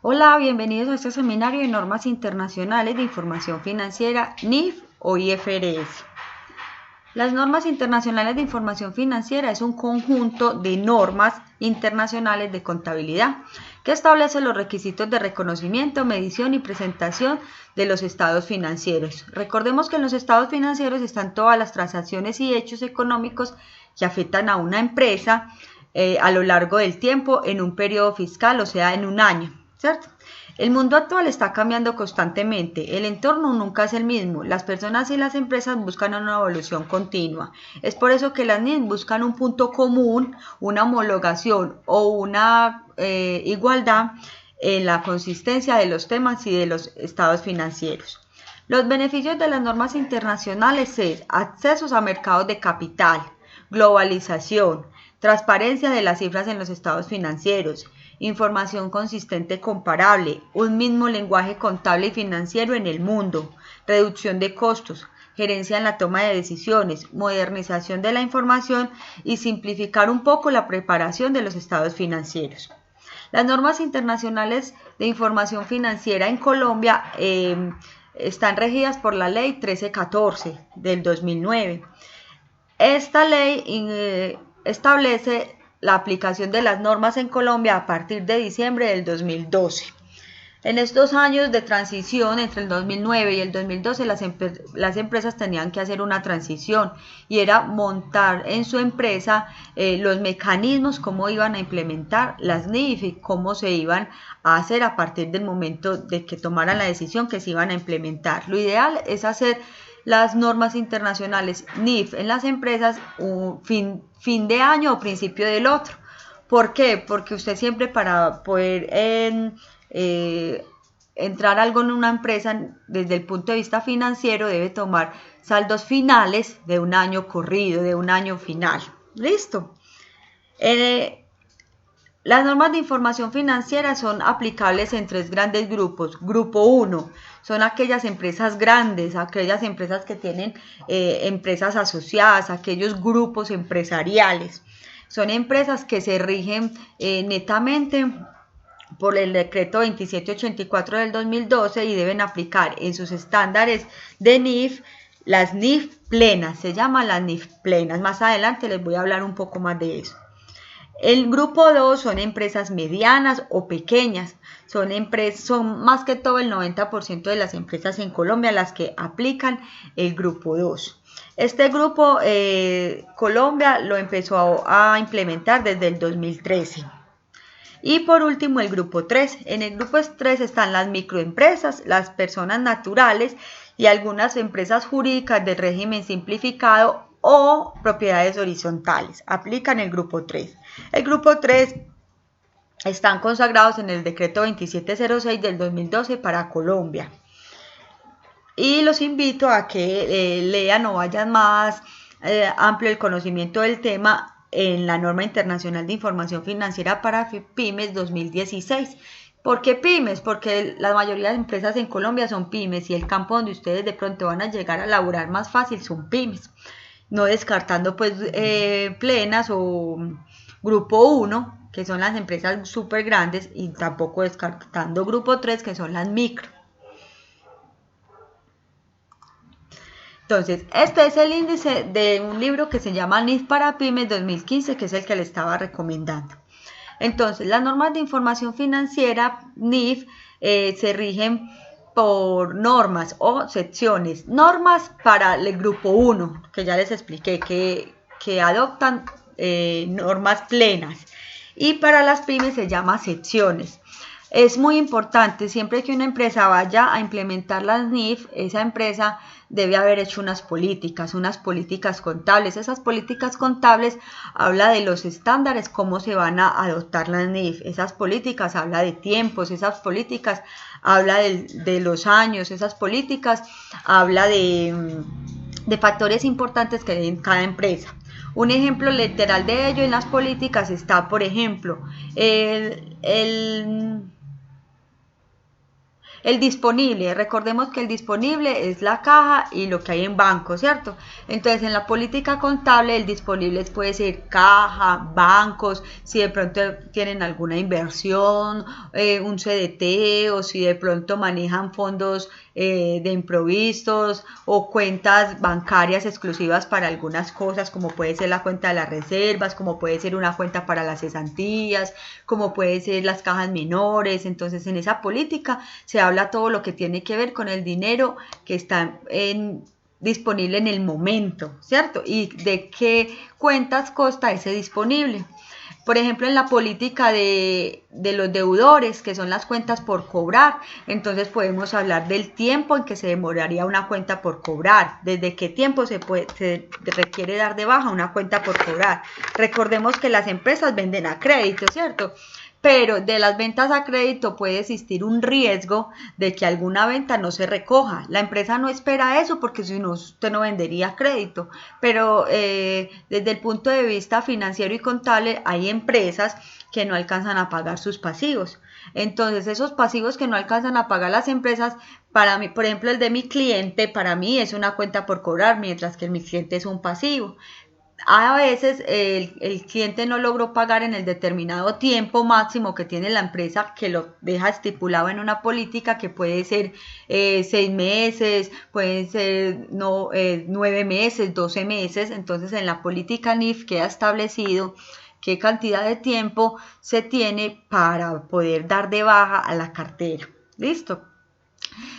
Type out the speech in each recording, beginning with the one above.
Hola, bienvenidos a este seminario de normas internacionales de información financiera, NIF o IFRS. Las normas internacionales de información financiera es un conjunto de normas internacionales de contabilidad que establece los requisitos de reconocimiento, medición y presentación de los estados financieros. Recordemos que en los estados financieros están todas las transacciones y hechos económicos que afectan a una empresa a lo largo del tiempo en un periodo fiscal, o sea, en un año, ¿cierto? El mundo actual está cambiando constantemente, el entorno nunca es el mismo, las personas y las empresas buscan una evolución continua. Es por eso que las NIF buscan un punto común, una homologación o una igualdad en la consistencia de los temas y de los estados financieros. Los beneficios de las normas internacionales es accesos a mercados de capital, globalización, transparencia de las cifras en los estados financieros, información consistente comparable, un mismo lenguaje contable y financiero en el mundo, reducción de costos, gerencia en la toma de decisiones, modernización de la información y simplificar un poco la preparación de los estados financieros. Las normas internacionales de información financiera en Colombia están regidas por la Ley 1314 del 2009. Esta ley establece la aplicación de las normas en Colombia a partir de diciembre del 2012. En estos años de transición entre el 2009 y el 2012 las empresas tenían que hacer una transición y era montar en su empresa los mecanismos, cómo iban a implementar las NIF y cómo se iban a hacer a partir del momento de que tomaran la decisión que se iban a implementar. Lo ideal es hacer las normas internacionales NIF en las empresas fin de año o principio del otro. ¿Por qué? Porque usted siempre para poder entrar algo en una empresa desde el punto de vista financiero debe tomar saldos finales de un año corrido, de un año final. ¿Listo? Las normas de información financiera son aplicables en tres grandes grupos. Grupo 1 son aquellas empresas grandes, aquellas empresas que tienen empresas asociadas, aquellos grupos empresariales. Son empresas que se rigen netamente por el decreto 2784 del 2012 y deben aplicar en sus estándares de NIF las NIF plenas, se llaman las NIF plenas. Más adelante les voy a hablar un poco más de eso. El grupo 2 son empresas medianas o pequeñas, son más que todo el 90% de las empresas en Colombia las que aplican el grupo 2. Este grupo Colombia lo empezó a implementar desde el 2013. Y por último el grupo 3. En el grupo 3 están las microempresas, las personas naturales y algunas empresas jurídicas de régimen simplificado o propiedades horizontales. Aplican el grupo 3. El grupo 3 están consagrados en el decreto 2706 del 2012 para Colombia. Y los invito a que lean o vayan más amplio el conocimiento del tema en la norma internacional de información financiera para pymes 2016. ¿Por qué pymes? Porque la mayoría de empresas en Colombia son pymes y el campo donde ustedes de pronto van a llegar a laburar más fácil son pymes. No descartando pues plenas o grupo 1, que son las empresas súper grandes, y tampoco descartando grupo 3, que son las micro. Entonces, este es el índice de un libro que se llama NIF para Pymes 2015, que es el que le estaba recomendando. Entonces, las normas de información financiera NIF se rigen por normas o secciones. Normas para el grupo 1, que ya les expliqué, que adoptan normas plenas. Y para las pymes se llama secciones. Es muy importante, siempre que una empresa vaya a implementar las NIF, esa empresa debe haber hecho unas políticas contables. Esas políticas contables habla de los estándares, cómo se van a adoptar las NIF. Esas políticas habla de tiempos, esas políticas habla de los años, esas políticas habla de factores importantes que hay en cada empresa. Un ejemplo literal de ello en las políticas está, por ejemplo, el El disponible, recordemos que el disponible es la caja y lo que hay en banco, ¿cierto? Entonces en la política contable el disponible puede ser caja, bancos, si de pronto tienen alguna inversión, un CDT, o si de pronto manejan fondos de improvisos o cuentas bancarias exclusivas para algunas cosas, como puede ser la cuenta de las reservas, como puede ser una cuenta para las cesantías, como puede ser las cajas menores. Entonces en esa política se habla todo lo que tiene que ver con el dinero que está disponible en el momento, ¿cierto? Y de qué cuentas consta ese disponible. Por ejemplo, en la política de los deudores, que son las cuentas por cobrar, entonces podemos hablar del tiempo en que se demoraría una cuenta por cobrar, desde qué tiempo se requiere dar de baja una cuenta por cobrar. Recordemos que las empresas venden a crédito, ¿cierto? Pero de las ventas a crédito puede existir un riesgo de que alguna venta no se recoja. La empresa no espera eso porque si no, usted no vendería crédito. Pero desde el punto de vista financiero y contable hay empresas que no alcanzan a pagar sus pasivos. Entonces esos pasivos que no alcanzan a pagar las empresas, para mí, por ejemplo el de mi cliente, para mí es una cuenta por cobrar, mientras que mi cliente es un pasivo. A veces el cliente no logró pagar en el determinado tiempo máximo que tiene la empresa, que lo deja estipulado en una política que puede ser 6 meses, pueden ser 9 meses, 12 meses. Entonces en la política NIF queda establecido qué cantidad de tiempo se tiene para poder dar de baja a la cartera. ¿Listo?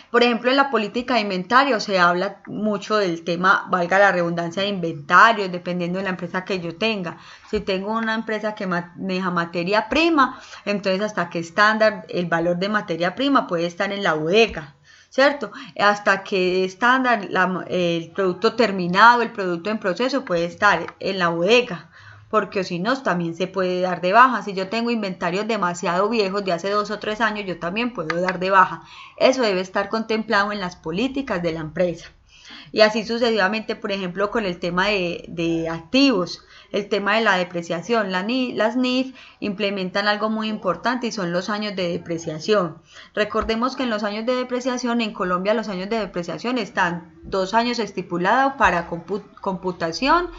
Por ejemplo, en la política de inventario se habla mucho del tema, valga la redundancia, de inventarios, dependiendo de la empresa que yo tenga. Si tengo una empresa que maneja materia prima, entonces hasta qué estándar el valor de materia prima puede estar en la bodega, ¿cierto? Hasta qué estándar el producto terminado, el producto en proceso puede estar en la bodega. Porque si no, también se puede dar de baja. Si yo tengo inventarios demasiado viejos de hace 2 o 3 años, yo también puedo dar de baja. Eso debe estar contemplado en las políticas de la empresa. Y así sucesivamente, por ejemplo, con el tema de activos, el tema de la depreciación. Las NIF implementan algo muy importante y son los años de depreciación. Recordemos que en los años de depreciación, en Colombia los años de depreciación están 2 años estipulados para computación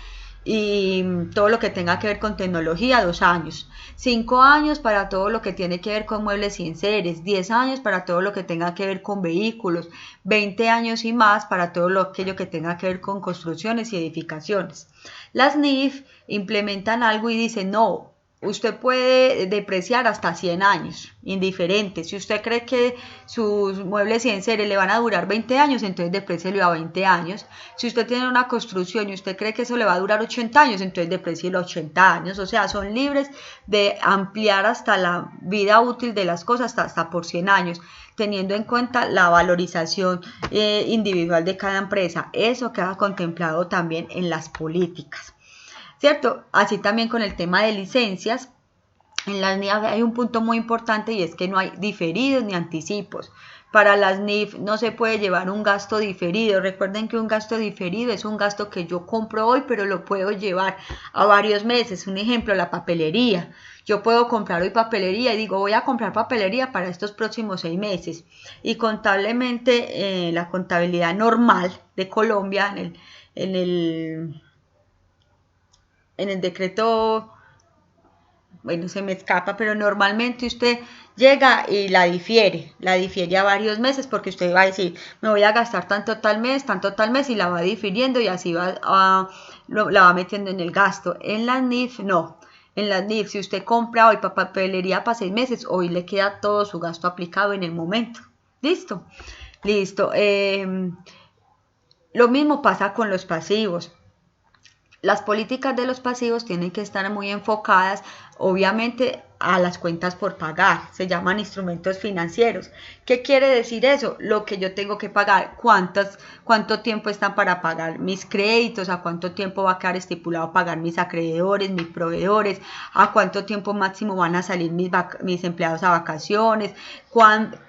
y todo lo que tenga que ver con tecnología, 2 años, 5 años para todo lo que tiene que ver con muebles y enseres, 10 años para todo lo que tenga que ver con vehículos, 20 años y más para todo aquello que tenga que ver con construcciones y edificaciones. Las NIF implementan algo y dicen, no, usted puede depreciar hasta 100 años, indiferente. Si usted cree que sus muebles y enseres le van a durar 20 años, entonces deprécielo a 20 años. Si usted tiene una construcción y usted cree que eso le va a durar 80 años, entonces deprécielo a 80 años. O sea, son libres de ampliar hasta la vida útil de las cosas, hasta por 100 años, teniendo en cuenta la valorización individual de cada empresa. Eso queda contemplado también en las políticas, ¿cierto? Así también con el tema de licencias. En las NIF hay un punto muy importante y es que no hay diferidos ni anticipos. Para las NIF no se puede llevar un gasto diferido. Recuerden que un gasto diferido es un gasto que yo compro hoy, pero lo puedo llevar a varios meses. Un ejemplo, la papelería. Yo puedo comprar hoy papelería y digo, voy a comprar papelería para estos próximos 6 meses. Y contablemente, la contabilidad normal de Colombia, en el decreto, bueno, se me escapa, pero normalmente usted llega y la difiere a varios meses, porque usted va a decir, me voy a gastar tanto tal mes, y la va difiriendo y así la va metiendo en el gasto. En las NIF no. En las NIF, si usted compra hoy papelería para 6 meses, hoy le queda todo su gasto aplicado en el momento. ¿Listo? Listo. Lo mismo pasa con los pasivos. Las políticas de los pasivos tienen que estar muy enfocadas, obviamente, a las cuentas por pagar. Se llaman instrumentos financieros. ¿Qué quiere decir eso? Lo que yo tengo que pagar, cuánto tiempo están para pagar mis créditos, a cuánto tiempo va a quedar estipulado pagar mis acreedores, mis proveedores, a cuánto tiempo máximo van a salir mis empleados a vacaciones,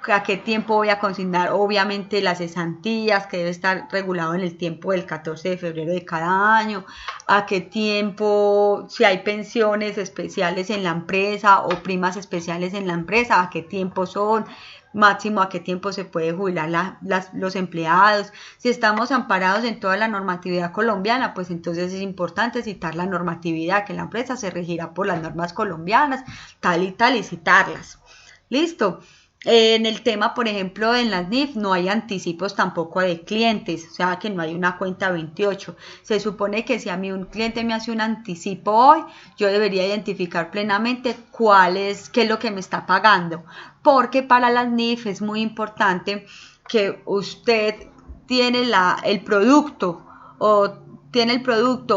a qué tiempo voy a consignar, obviamente, las cesantías, que debe estar regulado en el tiempo del 14 de febrero de cada año, a qué tiempo, si hay pensiones especiales especiales en la empresa o primas especiales en la empresa, a qué tiempo son, máximo a qué tiempo se puede jubilar los empleados. Si estamos amparados en toda la normatividad colombiana, pues entonces es importante citar la normatividad, que la empresa se regirá por las normas colombianas, tal y citarlas. ¿Listo? En el tema, por ejemplo, en las NIF no hay anticipos tampoco de clientes, o sea que no hay una cuenta 28. Se supone que si a mí un cliente me hace un anticipo hoy, yo debería identificar plenamente qué es lo que me está pagando, porque para las NIF es muy importante que usted tiene el producto o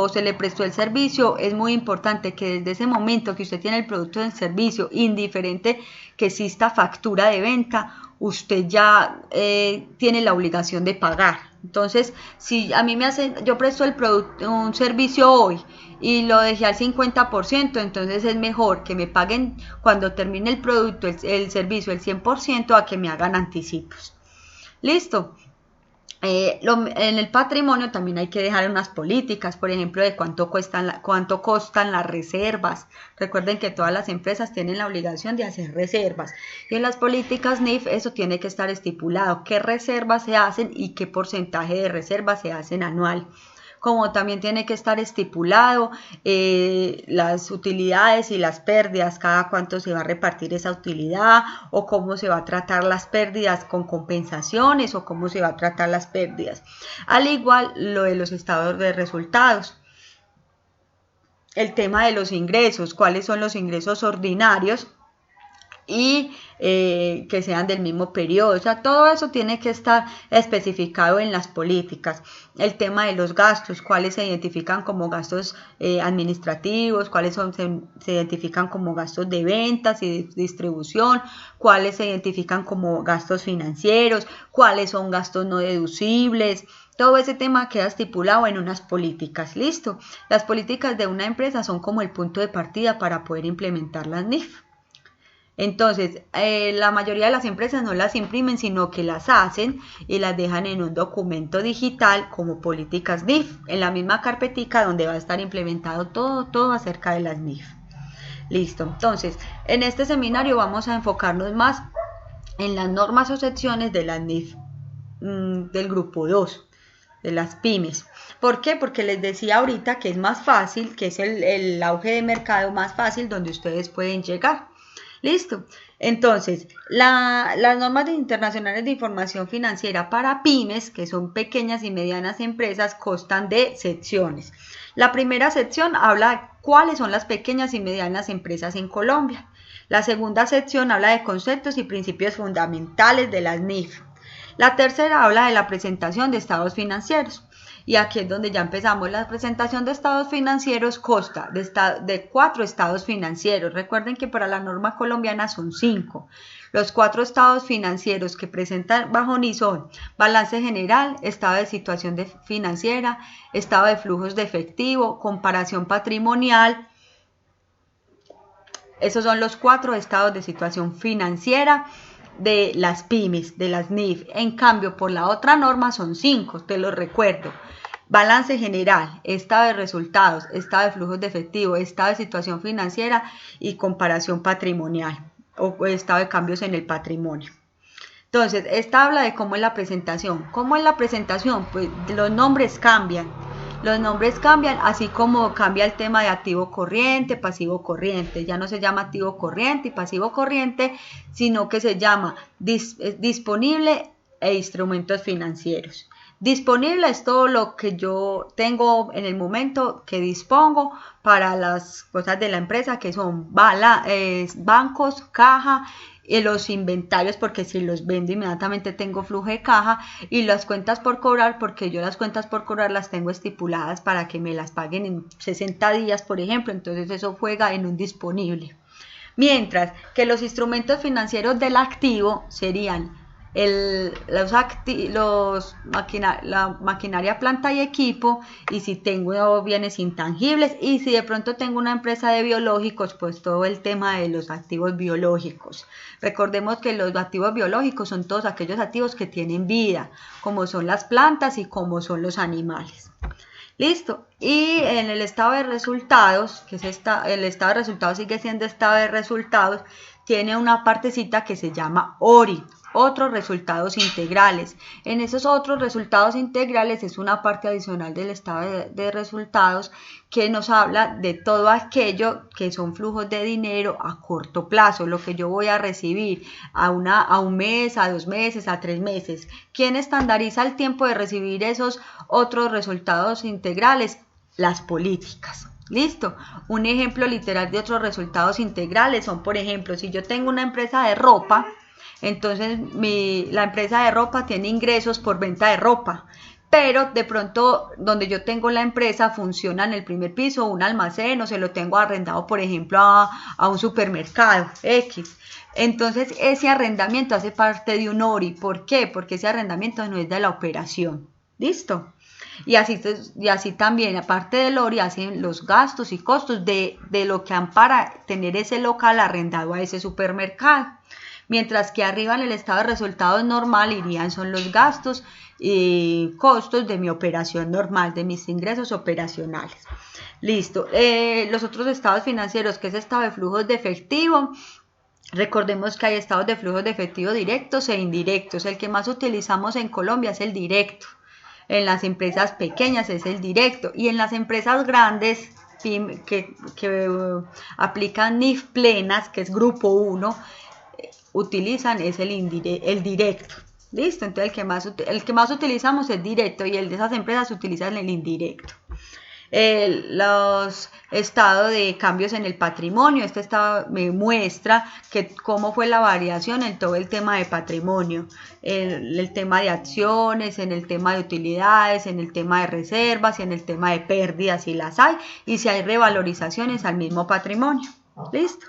se le prestó el servicio. Es muy importante que desde ese momento que usted tiene el producto del servicio, indiferente que exista factura de venta, usted ya tiene la obligación de pagar. Entonces, si a mí yo presto un servicio hoy y lo dejé al 50%, entonces es mejor que me paguen cuando termine el producto, el servicio, el 100%, a que me hagan anticipos. ¿Listo? En el patrimonio también hay que dejar unas políticas, por ejemplo, de cuánto costan las reservas. Recuerden que todas las empresas tienen la obligación de hacer reservas. Y en las políticas NIF eso tiene que estar estipulado, qué reservas se hacen y qué porcentaje de reservas se hacen anual. Como también tiene que estar estipulado las utilidades y las pérdidas, cada cuánto se va a repartir esa utilidad, o cómo se va a tratar las pérdidas con compensaciones, o cómo se va a tratar las pérdidas. Al igual lo de los estados de resultados. El tema de los ingresos, cuáles son los ingresos ordinarios y que sean del mismo periodo. O sea, todo eso tiene que estar especificado en las políticas. El tema de los gastos, cuáles se identifican como gastos administrativos, cuáles se identifican como gastos de ventas y de distribución, cuáles se identifican como gastos financieros, cuáles son gastos no deducibles. Todo ese tema queda estipulado en unas políticas. ¿Listo? Las políticas de una empresa son como el punto de partida para poder implementar las NIF. Entonces, la mayoría de las empresas no las imprimen, sino que las hacen y las dejan en un documento digital como políticas NIF, en la misma carpetica donde va a estar implementado todo acerca de las NIF. Listo. Entonces, en este seminario vamos a enfocarnos más en las normas o secciones de las NIF del grupo 2, de las pymes. ¿Por qué? Porque les decía ahorita que es más fácil, que es el auge de mercado más fácil donde ustedes pueden llegar. Listo. Entonces, las normas internacionales de información financiera para pymes, que son pequeñas y medianas empresas, constan de secciones. La primera sección habla de cuáles son las pequeñas y medianas empresas en Colombia. La segunda sección habla de conceptos y principios fundamentales de las NIF. La tercera habla de la presentación de estados financieros. Y aquí es donde ya empezamos. La presentación de estados financieros consta de 4 estados financieros. Recuerden que para la norma colombiana son 5. Los 4 estados financieros que presentan bajo NIF son balance general, estado de situación financiera, estado de flujos de efectivo, comparación patrimonial. Esos son los 4 estados de situación financiera de las pymes, de las NIF. En cambio, por la otra norma son 5, te lo recuerdo. Balance general, estado de resultados, estado de flujos de efectivo, estado de situación financiera y comparación patrimonial o estado de cambios en el patrimonio. Entonces, esta habla de cómo es la presentación. ¿Cómo es la presentación? Pues los nombres cambian. Los nombres cambian, así como cambia el tema de activo corriente, pasivo corriente. Ya no se llama activo corriente y pasivo corriente, sino que se llama disponible e instrumentos financieros. Disponible es todo lo que yo tengo en el momento que dispongo para las cosas de la empresa, que son bancos, caja, y los inventarios, porque si los vendo inmediatamente tengo flujo de caja, y las cuentas por cobrar, porque yo las cuentas por cobrar las tengo estipuladas para que me las paguen en 60 días, por ejemplo. Entonces eso juega en un disponible. Mientras que los instrumentos financieros del activo serían la maquinaria, planta y equipo, y si tengo bienes intangibles, y si de pronto tengo una empresa de biológicos, pues todo el tema de los activos biológicos. Recordemos que los activos biológicos son todos aquellos activos que tienen vida, como son las plantas y como son los animales. Listo. Y en el estado de resultados, el estado de resultados sigue siendo estado de resultados, tiene una partecita que se llama ORI, otros resultados integrales. En esos otros resultados integrales es una parte adicional del estado de resultados que nos habla de todo aquello que son flujos de dinero a corto plazo, lo que yo voy a recibir a un mes, a 2 meses, a 3 meses. ¿Quién estandariza el tiempo de recibir esos otros resultados integrales? Las políticas. Listo. Un ejemplo literal de otros resultados integrales son, por ejemplo, si yo tengo una empresa de ropa, entonces la empresa de ropa tiene ingresos por venta de ropa, pero de pronto donde yo tengo la empresa funciona en el primer piso un almacén o se lo tengo arrendado, por ejemplo, a un supermercado X. Entonces ese arrendamiento hace parte de un ORI. ¿Por qué? Porque ese arrendamiento no es de la operación. ¿Listo? Y así también, aparte del ORI, hacen los gastos y costos de lo que han para tener ese local arrendado a ese supermercado. Mientras que arriba en el estado de resultados normal irían son los gastos y costos de mi operación normal, de mis ingresos operacionales. Listo. Los otros estados financieros, que es estado de flujos de efectivo. Recordemos que hay estados de flujos de efectivo directos e indirectos. El que más utilizamos en Colombia es el directo. En las empresas pequeñas es el directo. Y en las empresas grandes que aplican NIF plenas, que es grupo 1, utilizan es el directo. ¿Listo? Entonces el que más utilizamos es directo y el de esas empresas utilizan el indirecto. Los estados de cambios en el patrimonio. Este estado me muestra cómo fue la variación en todo el tema de patrimonio, el tema de acciones, en el tema de utilidades, en el tema de reservas y en el tema de pérdidas si las hay y si hay revalorizaciones al mismo patrimonio. ¿Listo?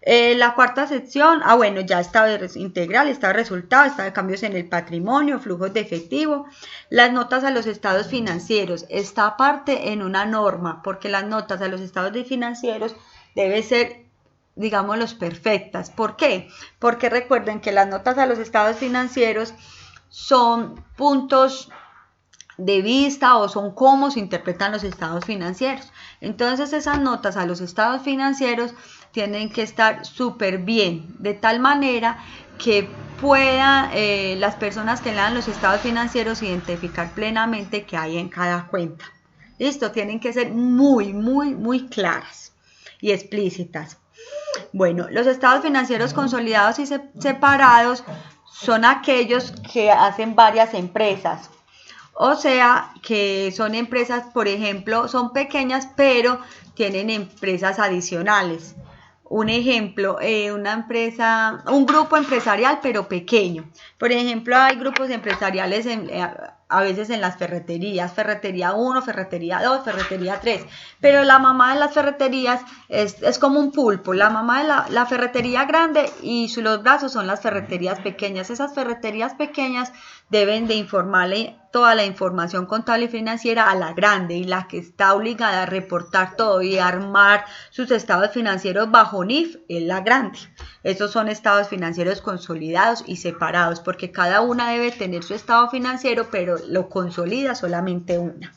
La cuarta sección, bueno, ya estado integral, estado de resultado, estado de cambios en el patrimonio, flujos de efectivo, las notas a los estados financieros. Esta aparte en una norma, porque las notas a los estados financieros deben ser, digámoslos, perfectas. ¿Por qué? Porque recuerden que las notas a los estados financieros son puntos de vista o son cómo se interpretan los estados financieros. Entonces esas notas a los estados financieros tienen que estar súper bien, de tal manera que puedan las personas que lean los estados financieros identificar plenamente qué hay en cada cuenta. Listo, tienen que ser muy, muy, muy claras y explícitas. Bueno, los estados financieros consolidados y separados son aquellos que hacen varias empresas. O sea, que son empresas, por ejemplo, son pequeñas, pero tienen empresas adicionales. Un ejemplo, un grupo empresarial, pero pequeño. Por ejemplo, hay grupos empresariales a veces en las ferreterías, ferretería 1, ferretería 2, ferretería 3, pero la mamá de las ferreterías es como un pulpo, la mamá de la ferretería grande y los brazos son las ferreterías pequeñas. Esas ferreterías pequeñas deben de informarle toda la información contable y financiera a la grande, y la que está obligada a reportar todo y armar sus estados financieros bajo NIF es la grande. Estos son estados financieros consolidados y separados, porque cada una debe tener su estado financiero, pero lo consolida solamente una.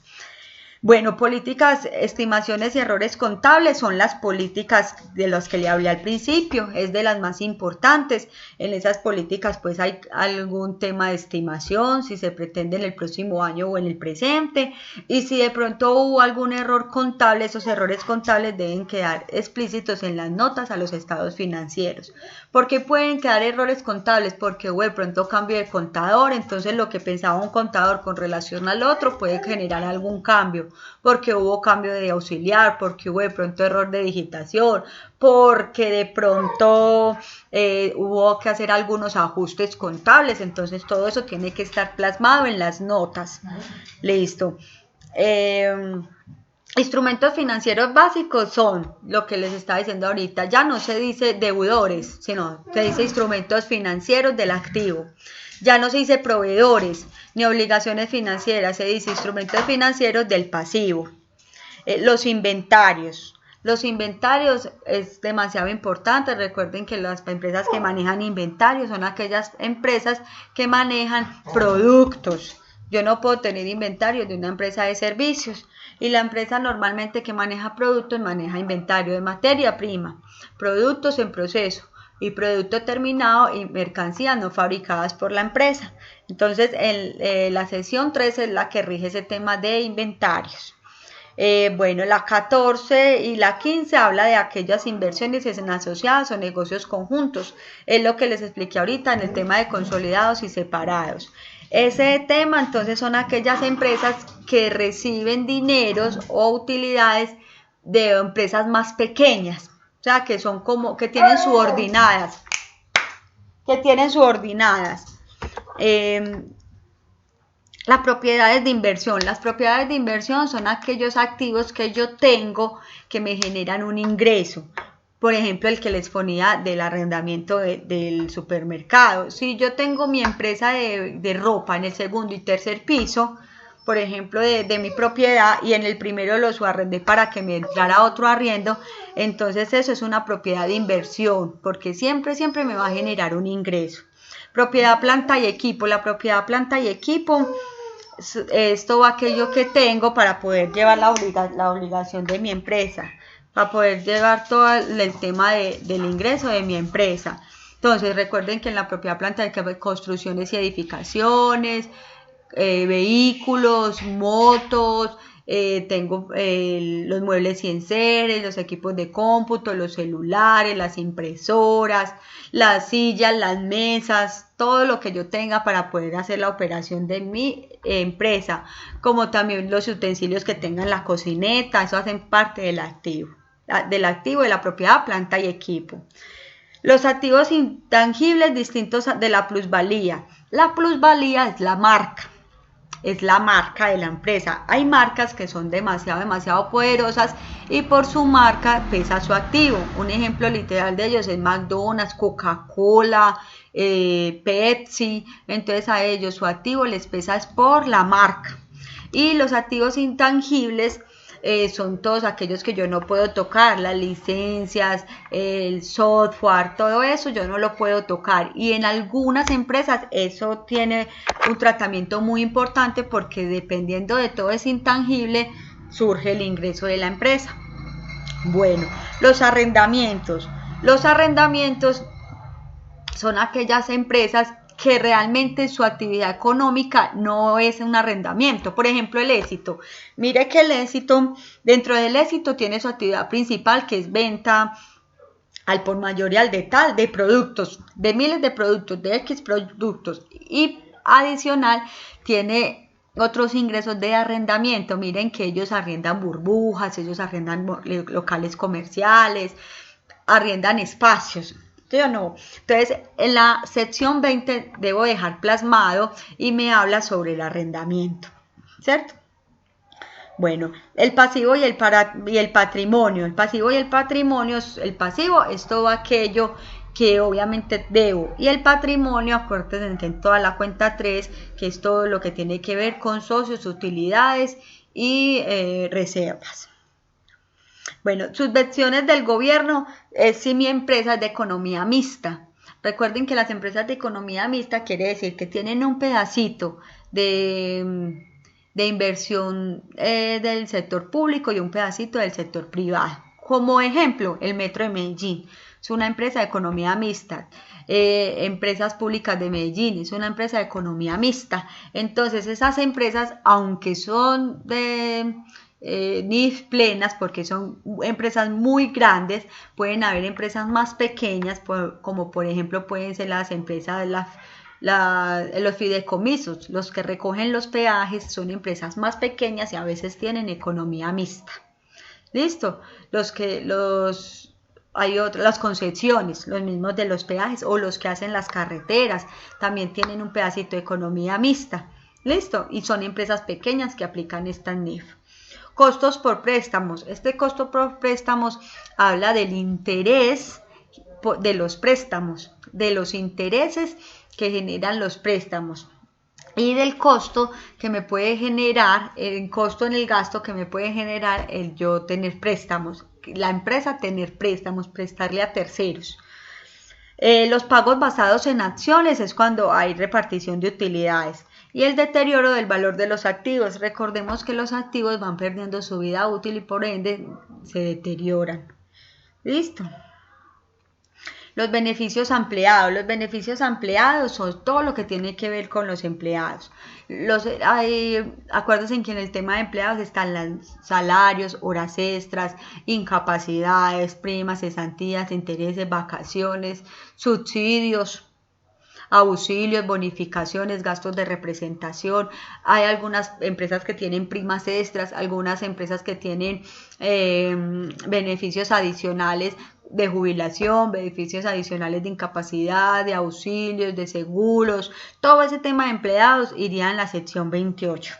Bueno, políticas, estimaciones y errores contables son las políticas de las que le hablé al principio, es de las más importantes. En esas políticas pues hay algún tema de estimación, si se pretende en el próximo año o en el presente, y si de pronto hubo algún error contable, esos errores contables deben quedar explícitos en las notas a los estados financieros. ¿Por qué pueden quedar errores contables? Porque hubo de pronto cambio de contador, entonces lo que pensaba un contador con relación al otro puede generar algún cambio, porque hubo cambio de auxiliar, porque hubo de pronto error de digitación, porque de pronto hubo que hacer algunos ajustes contables. Entonces todo eso tiene que estar plasmado en las notas. Listo. Instrumentos financieros básicos son lo que les estaba diciendo ahorita. Ya no se dice deudores, sino se dice instrumentos financieros del activo. Ya no se dice proveedores ni obligaciones financieras, se dice instrumentos financieros del pasivo. Los inventarios. Los inventarios es demasiado importante. Recuerden que las empresas que manejan inventarios son aquellas empresas que manejan productos Yo no puedo tener inventario de una empresa de servicios. Y la empresa normalmente que maneja productos maneja inventario de materia prima, productos en proceso y producto terminado y mercancías no fabricadas por la empresa. Entonces, la sección 3 es la que rige ese tema de inventarios. Bueno, la 14 y la 15 habla de aquellas inversiones en asociadas o negocios conjuntos. Es lo que les expliqué ahorita en el tema de consolidados y separados. Ese tema entonces son aquellas empresas que reciben dineros o utilidades de empresas más pequeñas, o sea, que son como, que tienen subordinadas. Las propiedades de inversión. Las propiedades de inversión son aquellos activos que yo tengo que me generan un ingreso. Por ejemplo, el que les ponía del arrendamiento del supermercado. Si yo tengo mi empresa de ropa en el segundo y tercer piso, por ejemplo, de mi propiedad, y en el primero lo subarrendé para que me entrara otro arriendo, entonces eso es una propiedad de inversión, porque siempre me va a generar un ingreso. Propiedad, planta y equipo. La propiedad, planta y equipo es todo aquello que tengo para poder llevar la obligación de mi empresa, para poder llevar todo el tema del ingreso de mi empresa. Entonces recuerden que en la propiedad, planta de construcciones y edificaciones, vehículos, motos, tengo los muebles y enseres, los equipos de cómputo, los celulares, las impresoras, las sillas, las mesas, todo lo que yo tenga para poder hacer la operación de mi empresa, como también los utensilios que tengan la cocineta, eso hacen parte del activo de la propiedad, planta y equipo. Los activos intangibles distintos de la plusvalía. La plusvalía es la marca de la empresa. Hay marcas que son demasiado poderosas y por su marca pesa su activo. Un ejemplo literal de ellos es McDonald's, Coca-Cola, Pepsi. Entonces a ellos su activo les pesa es por la marca. Y los activos intangibles son todos aquellos que yo no puedo tocar, las licencias, el software, todo eso yo no lo puedo tocar, y en algunas empresas eso tiene un tratamiento muy importante porque dependiendo de todo ese intangible surge el ingreso de la empresa. Bueno, los arrendamientos son aquellas empresas que realmente su actividad económica no es un arrendamiento. Por ejemplo, el Éxito. Mire que el Éxito, dentro del Éxito tiene su actividad principal, que es venta al por mayor y al detal de productos, de miles de productos, de X productos. Y adicional tiene otros ingresos de arrendamiento. Miren que ellos arriendan burbujas, ellos arriendan locales comerciales, arriendan espacios. ¿Sí o no? Entonces, en la sección 20 debo dejar plasmado y me habla sobre el arrendamiento, ¿cierto? Bueno, el pasivo y el patrimonio. El pasivo es todo aquello que obviamente debo. Y el patrimonio, acuérdense en toda la cuenta 3, que es todo lo que tiene que ver con socios, utilidades y reservas. Bueno, subvenciones del gobierno es si mi empresa es de economía mixta. Recuerden que las empresas de economía mixta quiere decir que tienen un pedacito de inversión del sector público y un pedacito del sector privado. Como ejemplo, el Metro de Medellín es una empresa de economía mixta. Empresas públicas de Medellín es una empresa de economía mixta. Entonces esas empresas, aunque son de NIF plenas, porque son empresas muy grandes, pueden haber empresas más pequeñas, como por ejemplo pueden ser las empresas, los fideicomisos, los que recogen los peajes, son empresas más pequeñas y a veces tienen economía mixta. ¿Listo? Hay las concesiones, los mismos de los peajes, o los que hacen las carreteras, también tienen un pedacito de economía mixta. ¿Listo? Y son empresas pequeñas que aplican esta NIF. Costos por préstamos. Este costo por préstamos habla del interés de los préstamos, de los intereses que generan los préstamos y del costo que me puede generar, el costo en el gasto que me puede generar el yo tener préstamos, la empresa tener préstamos, prestarle a terceros. Los pagos basados en acciones es cuando hay repartición de utilidades. Y el deterioro del valor de los activos. Recordemos que los activos van perdiendo su vida útil y por ende se deterioran. ¿Listo? Los beneficios ampliados. Los beneficios ampliados son todo lo que tiene que ver con los empleados. Acuérdense que en el tema de empleados están los salarios, horas extras, incapacidades, primas, cesantías, intereses, vacaciones, subsidios, auxilios, bonificaciones, gastos de representación. Hay algunas empresas que tienen primas extras, algunas empresas que tienen beneficios adicionales de jubilación, beneficios adicionales de incapacidad, de auxilios, de seguros. Todo ese tema de empleados iría en la sección 28.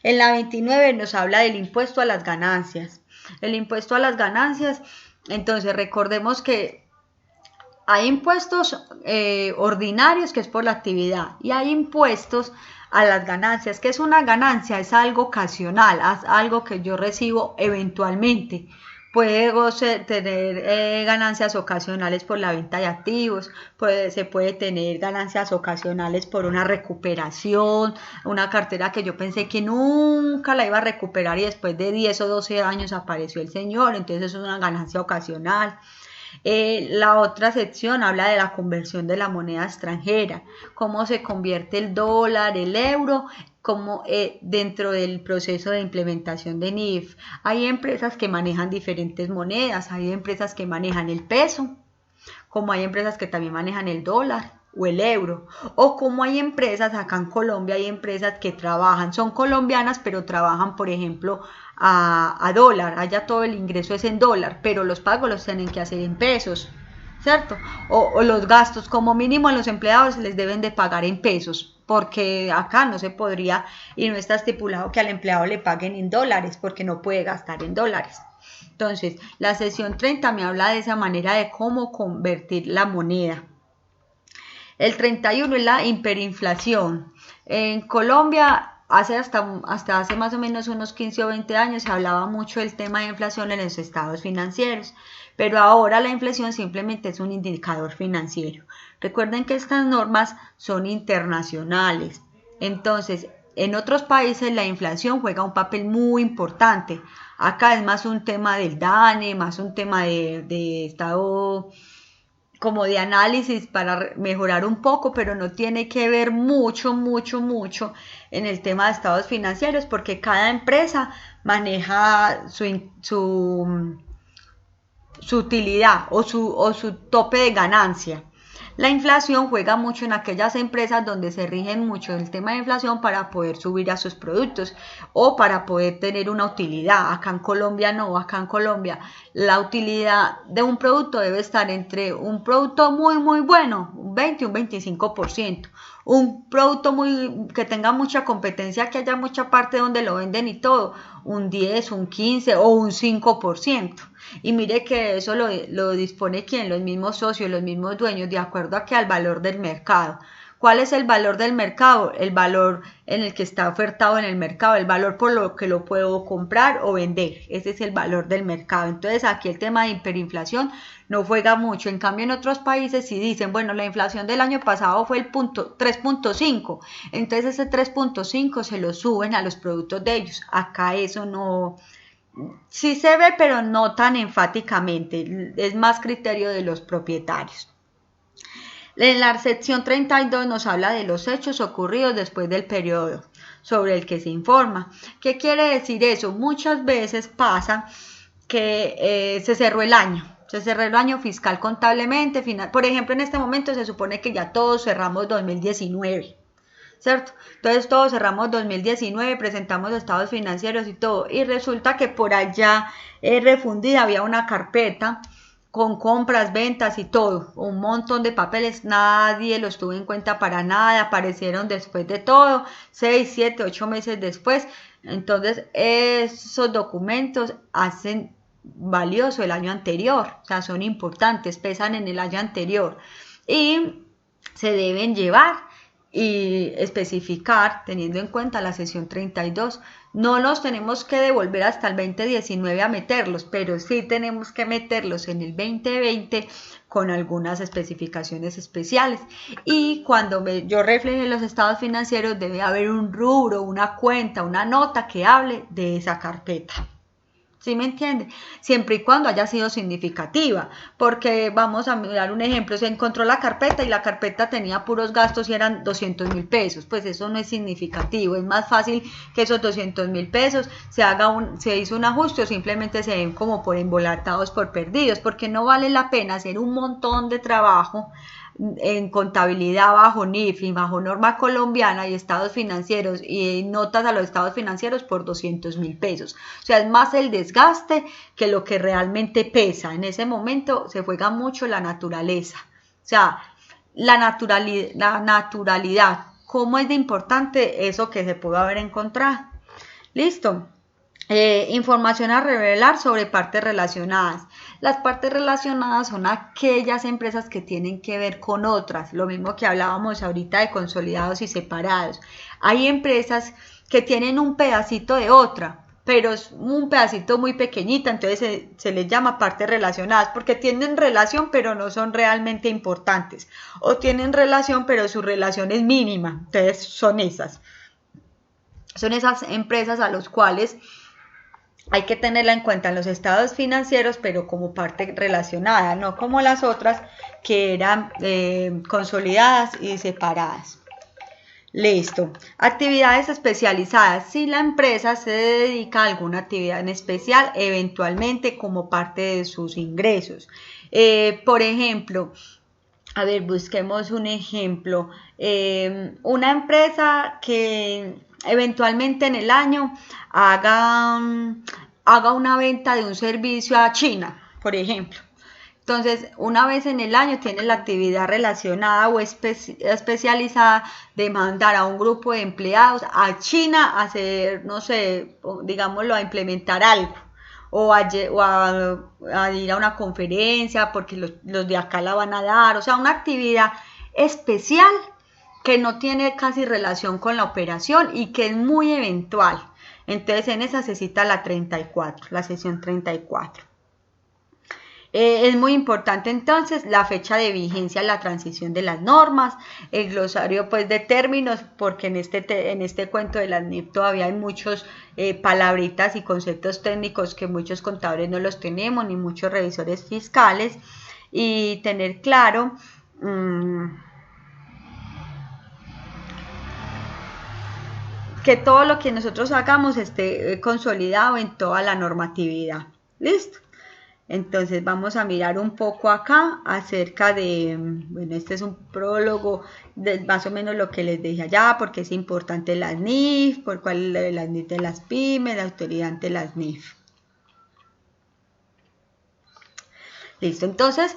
En la 29 nos habla del impuesto a las ganancias. El impuesto a las ganancias, entonces recordemos que hay impuestos ordinarios, que es por la actividad, y hay impuestos a las ganancias. ¿Qué es una ganancia? Es algo ocasional, es algo que yo recibo eventualmente. Puedo tener ganancias ocasionales por la venta de activos, se puede tener ganancias ocasionales por una recuperación, una cartera que yo pensé que nunca la iba a recuperar y después de 10 o 12 años apareció el señor, entonces eso es una ganancia ocasional. La otra sección habla de la conversión de la moneda extranjera, cómo se convierte el dólar, el euro, como dentro del proceso de implementación de NIF. Hay empresas que manejan diferentes monedas, hay empresas que manejan el peso, como hay empresas que también manejan el dólar o el euro, o como hay empresas, acá en Colombia hay empresas que trabajan, son colombianas pero trabajan por ejemplo a dólar, allá todo el ingreso es en dólar, pero los pagos los tienen que hacer en pesos, ¿cierto? O los gastos, como mínimo a los empleados les deben de pagar en pesos, porque acá no se podría y no está estipulado que al empleado le paguen en dólares, porque no puede gastar en dólares. Entonces, la sección 30 me habla de esa manera de cómo convertir la moneda. El 31 es la hiperinflación. En Colombia, hasta hace más o menos unos 15 o 20 años se hablaba mucho del tema de inflación en los estados financieros, pero ahora la inflación simplemente es un indicador financiero. Recuerden que estas normas son internacionales, entonces en otros países la inflación juega un papel muy importante. Acá es más un tema del DANE, más un tema de estado como de análisis para mejorar un poco, pero no tiene que ver mucho en el tema de estados financieros, porque cada empresa maneja su utilidad o su tope de ganancia. La inflación juega mucho en aquellas empresas donde se rigen mucho el tema de inflación para poder subir a sus productos o para poder tener una utilidad. Acá en Colombia no, acá en Colombia la utilidad de un producto debe estar entre un producto muy bueno, un 20 y un 25%. Un producto que tenga mucha competencia, que haya mucha parte donde lo venden y todo, un 10, un 15 o un 5%. Y mire que eso lo dispone quien, los mismos socios, los mismos dueños, de acuerdo a que al valor del mercado. ¿Cuál es el valor del mercado? El valor en el que está ofertado en el mercado, el valor por lo que lo puedo comprar o vender. Ese es el valor del mercado. Entonces aquí el tema de hiperinflación no juega mucho. En cambio en otros países sí dicen, bueno, la inflación del año pasado fue el 3.5. Entonces ese 3.5 se lo suben a los productos de ellos. Acá eso no... Sí se ve, pero no tan enfáticamente. Es más criterio de los propietarios. En la sección 32 nos habla de los hechos ocurridos después del periodo sobre el que se informa. ¿Qué quiere decir eso? Muchas veces pasa que se cerró el año. Se cerró el año fiscal contablemente. Por ejemplo, en este momento se supone que ya todos cerramos 2019. ¿Cierto? Entonces todos cerramos 2019, presentamos estados financieros y todo. Y resulta que por allá refundida había una carpeta con compras, ventas y todo, un montón de papeles, nadie los tuvo en cuenta para nada, aparecieron después de todo, 6, 7, 8 meses después. Entonces esos documentos hacen valioso el año anterior, o sea, son importantes, pesan en el año anterior y se deben llevar y especificar, teniendo en cuenta la sesión 32, no nos tenemos que devolver hasta el 2019 a meterlos, pero sí tenemos que meterlos en el 2020 con algunas especificaciones especiales. Y cuando yo refleje los estados financieros, debe haber un rubro, una cuenta, una nota que hable de esa carpeta. ¿Sí me entiende? Siempre y cuando haya sido significativa, porque vamos a mirar un ejemplo, se encontró la carpeta y la carpeta tenía puros gastos y eran 200.000 pesos, pues eso no es significativo, es más fácil que esos 200.000 pesos se hizo un ajuste o simplemente se den como por embolatados, por perdidos, porque no vale la pena hacer un montón de trabajo en contabilidad bajo NIF, bajo norma colombiana y estados financieros y notas a los estados financieros por 200.000 pesos. O sea, es más el desgaste que lo que realmente pesa. En ese momento se juega mucho la naturaleza. O sea, la naturalidad. ¿Cómo es de importante eso que se pudo haber encontrado? Listo. Información a revelar sobre partes relacionadas. Las partes relacionadas son aquellas empresas que tienen que ver con otras, lo mismo que hablábamos ahorita de consolidados y separados. Hay empresas que tienen un pedacito de otra, pero es un pedacito muy pequeñito, entonces se les llama partes relacionadas, porque tienen relación pero no son realmente importantes, o tienen relación pero su relación es mínima, entonces son esas empresas a las cuales hay que tenerla en cuenta en los estados financieros, pero como parte relacionada, no como las otras que eran consolidadas y separadas. Listo. Actividades especializadas. Si la empresa se dedica a alguna actividad en especial, eventualmente como parte de sus ingresos. Por ejemplo, a ver, busquemos un ejemplo. Una empresa que eventualmente en el año haga una venta de un servicio a China, por ejemplo. Entonces, una vez en el año tiene la actividad relacionada o especializada de mandar a un grupo de empleados a China a hacer, no sé, digámoslo, a implementar algo. O a ir a una conferencia porque los de acá la van a dar, o sea, una actividad especial que no tiene casi relación con la operación y que es muy eventual. Entonces en esa se cita la 34, la sesión 34. Es muy importante entonces la fecha de vigencia, la transición de las normas, el glosario pues de términos, porque en este cuento de las NIF todavía hay muchos palabritas y conceptos técnicos que muchos contadores no los tenemos, ni muchos revisores fiscales, y tener claro que todo lo que nosotros hagamos esté consolidado en toda la normatividad. ¿Listo? Entonces vamos a mirar un poco acá acerca de, bueno, este es un prólogo de más o menos lo que les dije allá, porque es importante las NIF, por cuál las NIF de las pymes, la autoridad ante las NIF. Listo, entonces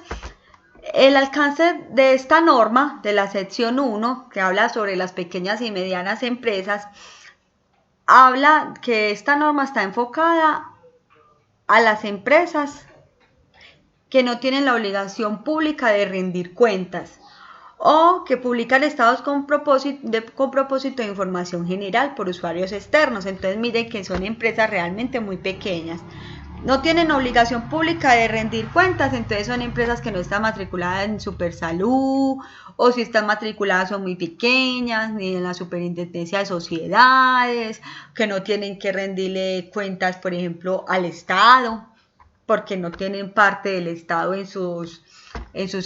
el alcance de esta norma de la sección 1, que habla sobre las pequeñas y medianas empresas, habla que esta norma está enfocada a las empresas que no tienen la obligación pública de rendir cuentas o que publican estados con propósito de información general por usuarios externos. Entonces miren que son empresas realmente muy pequeñas. No tienen obligación pública de rendir cuentas, entonces son empresas que no están matriculadas en Supersalud, o si están matriculadas son muy pequeñas, ni en la Superintendencia de Sociedades, que no tienen que rendirle cuentas, por ejemplo, al Estado, porque no tienen parte del Estado en sus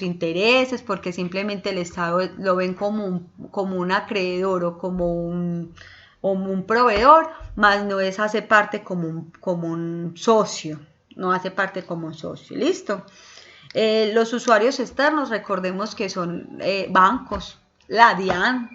intereses, porque simplemente el Estado lo ven como un acreedor o como un proveedor, más no hace parte como un socio, no hace parte como un socio, ¿listo? Los usuarios externos, recordemos que son bancos, la DIAN,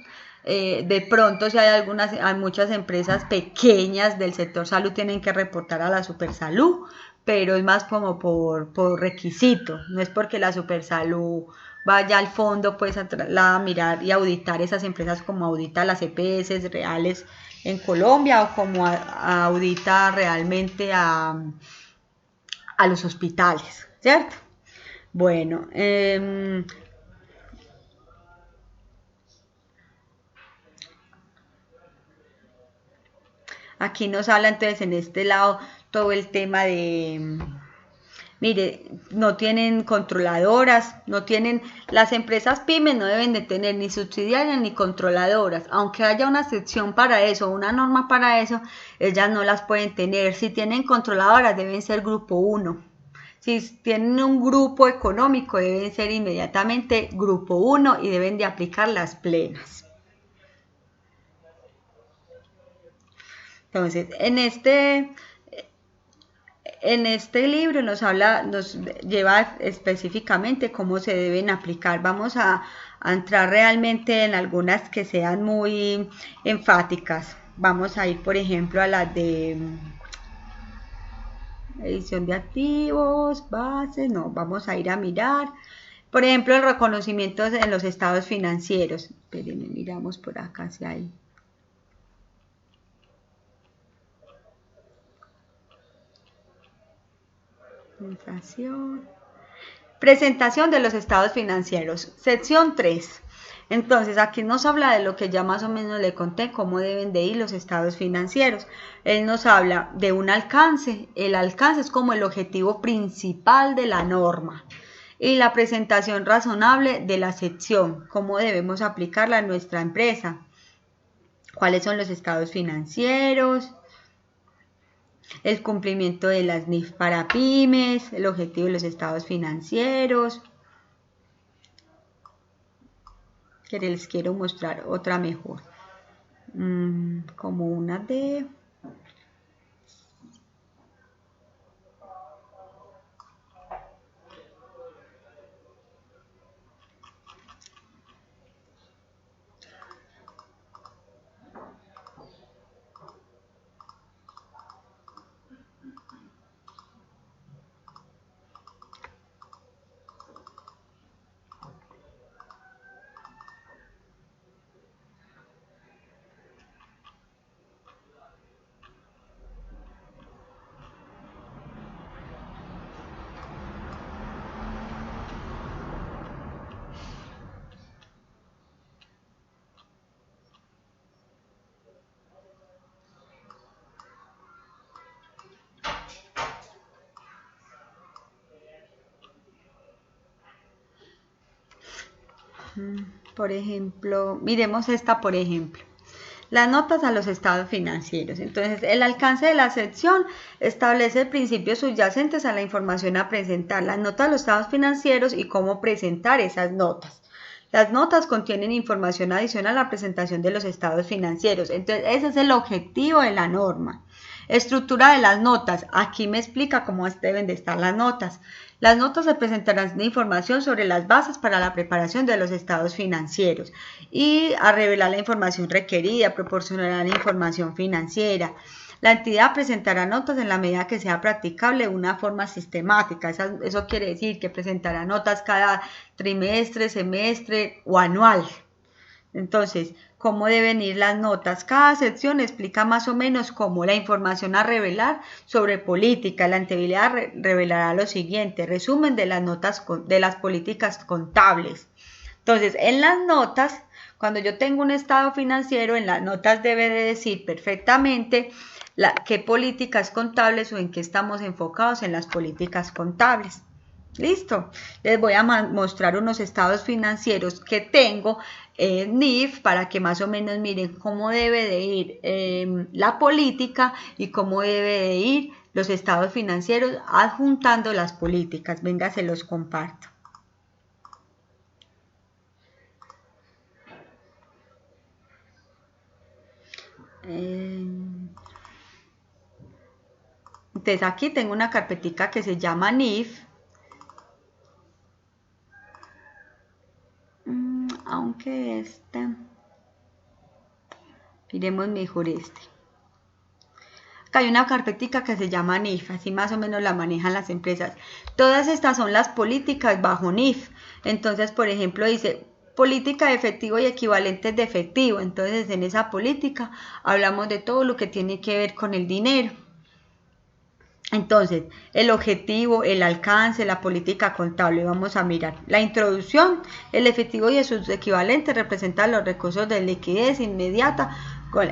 de pronto si hay muchas empresas pequeñas del sector salud tienen que reportar a la Supersalud, pero es más como por requisito, no es porque la Supersalud vaya al fondo pues a mirar y auditar esas empresas como audita las EPS reales en Colombia o como audita realmente a los hospitales, ¿cierto? Bueno, Aquí nos habla entonces en este lado todo el tema de, mire, no tienen controladoras, no tienen, las empresas pymes no deben de tener ni subsidiarias ni controladoras, aunque haya una sección para eso, una norma para eso, ellas no las pueden tener. Si tienen controladoras deben ser grupo 1. Si tienen un grupo económico deben ser inmediatamente grupo 1 y deben de aplicar las plenas. Entonces, en este libro nos lleva específicamente cómo se deben aplicar. Vamos a entrar realmente en algunas que sean muy enfáticas. Vamos a ir, por ejemplo, a las de edición de activos, bases, no, vamos a ir a mirar. Por ejemplo, el reconocimiento en los estados financieros. Espérenme, miramos por acá si hay. Inflación. Presentación de los estados financieros. Sección 3. Entonces, aquí nos habla de lo que ya más o menos le conté, cómo deben de ir los estados financieros. Él nos habla de un alcance. El alcance es como el objetivo principal de la norma. Y la presentación razonable de la sección, cómo debemos aplicarla a nuestra empresa. ¿Cuáles son los estados financieros? El cumplimiento de las NIF para pymes, el objetivo de los estados financieros. Que les quiero mostrar otra mejor. Como una de... Por ejemplo, miremos esta por ejemplo. Las notas a los estados financieros. Entonces, el alcance de la sección establece principios subyacentes a la información a presentar, las notas a los estados financieros y cómo presentar esas notas. Las notas contienen información adicional a la presentación de los estados financieros. Entonces, ese es el objetivo de la norma. Estructura de las notas. Aquí me explica cómo deben de estar las notas. Las notas se presentarán de información sobre las bases para la preparación de los estados financieros y a revelar la información requerida, proporcionará la información financiera. La entidad presentará notas en la medida que sea practicable de una forma sistemática. Eso quiere decir que presentará notas cada trimestre, semestre o anual. Entonces, ¿cómo deben ir las notas? Cada sección explica más o menos cómo la información a revelar sobre política. La entidad revelará lo siguiente: resumen de las notas de las políticas contables. Entonces, en las notas, cuando yo tengo un estado financiero, en las notas debe de decir perfectamente qué políticas contables o en qué estamos enfocados en las políticas contables. Listo, les voy a mostrar unos estados financieros que tengo en NIF para que más o menos miren cómo debe de ir la política y cómo debe de ir los estados financieros adjuntando las políticas. Venga, se los comparto. Entonces aquí tengo una carpetica que se llama NIF. Aunque miremos mejor Acá hay una carpetica que se llama NIF, así más o menos la manejan las empresas. Todas estas son las políticas bajo NIF. Entonces, por ejemplo, dice política de efectivo y equivalentes de efectivo. Entonces, en esa política hablamos de todo lo que tiene que ver con el dinero. Entonces, el objetivo, el alcance, la política contable, vamos a mirar. La introducción, el efectivo y sus equivalentes representan los recursos de liquidez inmediata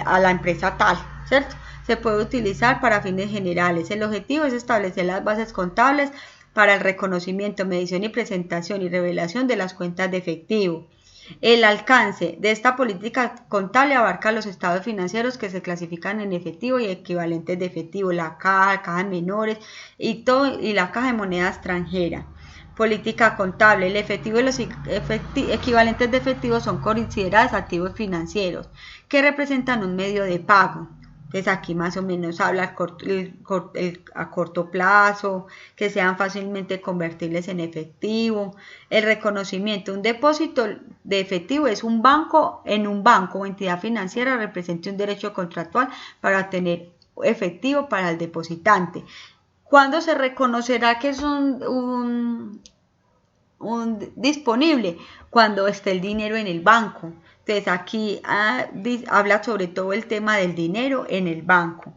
a la empresa tal, ¿cierto? Se puede utilizar para fines generales. El objetivo es establecer las bases contables para el reconocimiento, medición y presentación y revelación de las cuentas de efectivo. El alcance de esta política contable abarca los estados financieros que se clasifican en efectivo y equivalentes de efectivo, la caja menores y la caja de moneda extranjera. Política contable. El efectivo y los equivalentes de efectivo son considerados activos financieros que representan un medio de pago. Entonces aquí más o menos habla a corto plazo, que sean fácilmente convertibles en efectivo. El reconocimiento, un depósito de efectivo es un banco o entidad financiera representa un derecho contractual para obtener efectivo para el depositante. ¿Cuándo se reconocerá que es un disponible? Cuando esté el dinero en el banco. Entonces aquí habla sobre todo el tema del dinero en el banco.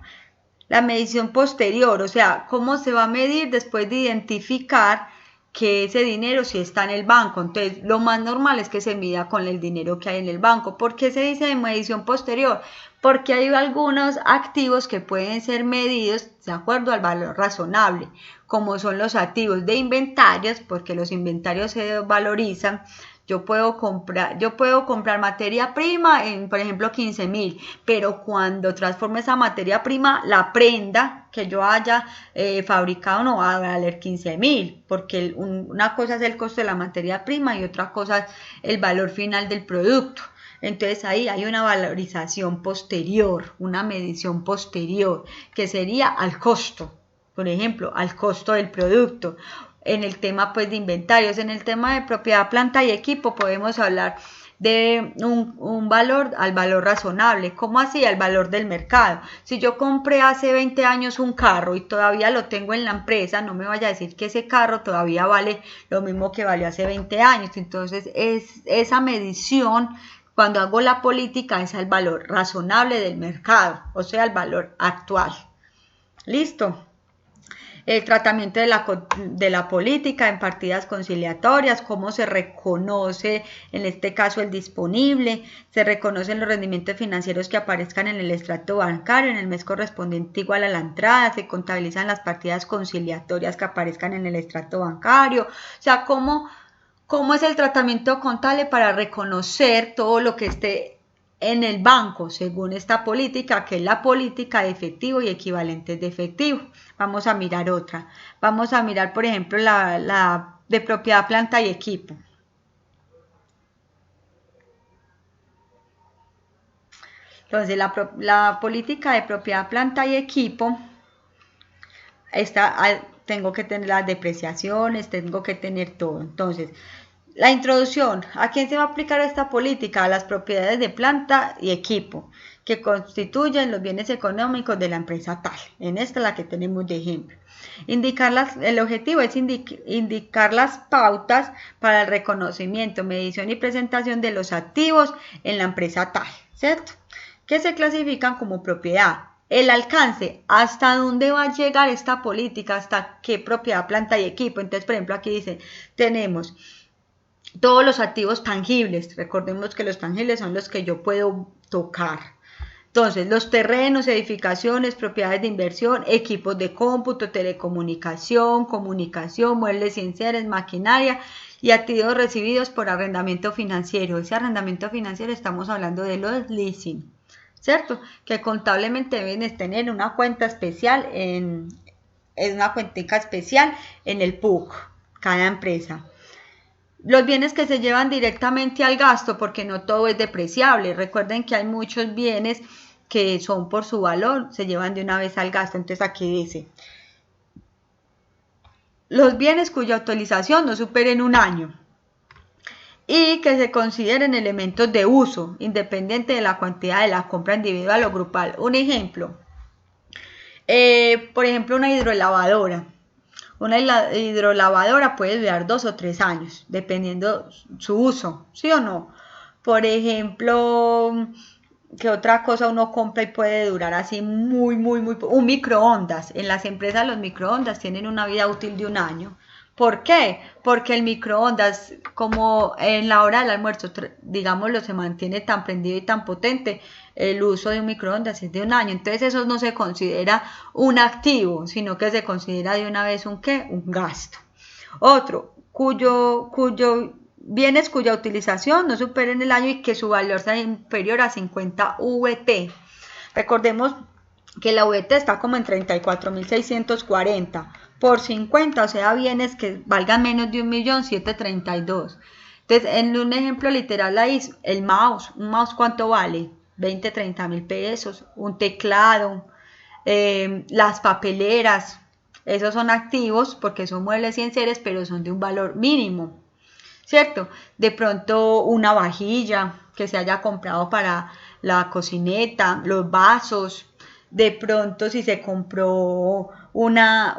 La medición posterior, o sea, cómo se va a medir después de identificar que ese dinero sí está en el banco. Entonces, lo más normal es que se mida con el dinero que hay en el banco. ¿Por qué se dice de medición posterior? Porque hay algunos activos que pueden ser medidos de acuerdo al valor razonable, como son los activos de inventarios, porque los inventarios se valorizan. Yo puedo comprar materia prima en, por ejemplo, 15.000, pero cuando transforme esa materia prima, la prenda que yo haya fabricado no va a valer 15.000, porque una cosa es el costo de la materia prima y otra cosa es el valor final del producto. Entonces ahí hay una valorización posterior, una medición posterior, que sería al costo, por ejemplo, al costo del producto. En el tema pues de inventarios, en el tema de propiedad, planta y equipo podemos hablar de un valor al valor razonable. ¿Cómo así? Al valor del mercado. Si yo compré hace 20 años un carro y todavía lo tengo en la empresa, no me vaya a decir que ese carro todavía vale lo mismo que valió hace 20 años. Entonces esa medición, cuando hago la política, es al valor razonable del mercado, o sea, al valor actual. ¿Listo? El tratamiento de la política en partidas conciliatorias, cómo se reconoce en este caso el disponible, se reconocen los rendimientos financieros que aparezcan en el extracto bancario en el mes correspondiente igual a la entrada, se contabilizan las partidas conciliatorias que aparezcan en el extracto bancario, o sea, cómo es el tratamiento contable para reconocer todo lo que esté en el banco, según esta política, que es la política de efectivo y equivalentes de efectivo. Vamos a mirar otra. Vamos a mirar, por ejemplo, la de propiedad, planta y equipo. Entonces, la política de propiedad, planta y equipo, tengo que tener las depreciaciones, tengo que tener todo. Entonces, la introducción. ¿A quién se va a aplicar esta política? A las propiedades de planta y equipo que constituyen los bienes económicos de la empresa tal. En esta es la que tenemos de ejemplo. El objetivo es indicar las pautas para el reconocimiento, medición y presentación de los activos en la empresa tal, ¿cierto? Que se clasifican como propiedad. El alcance, hasta dónde va a llegar esta política, hasta qué propiedad, planta y equipo. Entonces, por ejemplo, aquí dice, tenemos todos los activos tangibles. Recordemos que los tangibles son los que yo puedo tocar. Entonces, los terrenos, edificaciones, propiedades de inversión, equipos de cómputo, telecomunicación, comunicación, muebles y enseres, maquinaria y activos recibidos por arrendamiento financiero. Ese arrendamiento financiero estamos hablando de los leasing, ¿cierto? Que contablemente deben tener una cuenta especial una cuentica especial en el PUC, cada empresa. Los bienes que se llevan directamente al gasto, porque no todo es depreciable. Recuerden que hay muchos bienes que son por su valor, se llevan de una vez al gasto. Entonces aquí dice, los bienes cuya utilización no superen un año y que se consideren elementos de uso, independiente de la cantidad de la compra individual o grupal. Un ejemplo, por ejemplo, una hidrolavadora. Una hidrolavadora puede durar 2 o 3 años, dependiendo su uso, ¿sí o no? Por ejemplo, ¿qué otra cosa uno compra y puede durar así muy? Un microondas. En las empresas los microondas tienen una vida útil de un año. ¿Por qué? Porque el microondas, como en la hora del almuerzo, digámoslo, se mantiene tan prendido y tan potente, el uso de un microondas es de 1 año. Entonces eso no se considera un activo, sino que se considera de una vez un ¿qué? Un gasto. Otro, bienes cuya utilización no supere en el año y que su valor sea inferior a 50 VT. Recordemos que la VT está como en 34.640 por 50, o sea, bienes que valgan menos de 1.732.000. Entonces, en un ejemplo literal ahí, el mouse, un mouse ¿cuánto vale? 20-30 mil pesos, un teclado, las papeleras, esos son activos porque son muebles y enseres, pero son de un valor mínimo, ¿cierto? De pronto una vajilla que se haya comprado para la cocineta, los vasos, de pronto si se compró una